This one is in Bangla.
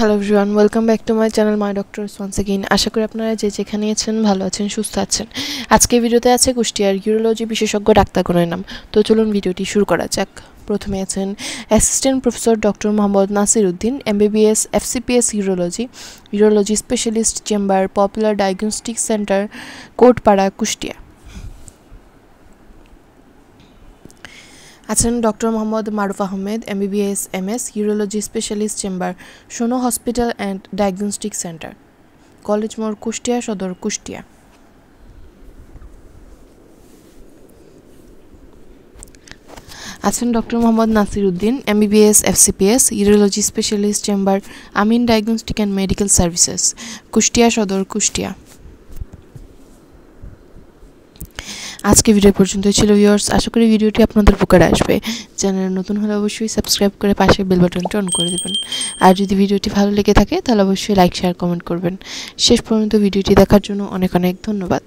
Hello everyone, welcome back to my channel my doctors once again. আশা করি আপনারা যে যেখানে আছেন ভালো আছেন, সুস্থ আছেন। আজকে ভিডিওতে আছে কুষ্টিয়ার ইউরোলজি বিশেষজ্ঞ ডাক্তারগণের নাম। তো চলুন ভিডিওটি শুরু করা যাক। প্রথমে আছেন assistant professor doctor Mohammad Nasir Uddin, MBBS, FCPS urology specialist chamber, popular diagnostic centre, Kotpara, Kushtia. আছেন doctor Mohammad Maruf Ahmed, MBBS, MS, urology specialist chamber, Sono hospital and diagnostic centre, college মোড়, কুষ্টিয়া সদর, কুষ্টিয়া। আছেন doctor Mohammad Nasir Uddin, MBBS, FCPS, urology specialist chamber, Amin diagnostic and medical services, Kushtia Sadar, Kushtia. আজকে ভিডিও পর্যন্তই ছিল ভিউয়ার্স। আশা করি ভিডিওটি আপনাদের উপকারে আসবে। চ্যানেলে নতুন হলে অবশ্যই সাবস্ক্রাইব করে পাশে বেল বাটনটি অন করে দেবেন। আর যদি ভিডিওটি ভালো লেগে থাকে তাহলে অবশ্যই লাইক, শেয়ার, কমেন্ট করবেন। শেষ পর্যন্ত ভিডিওটি দেখার জন্য অনেক অনেক ধন্যবাদ।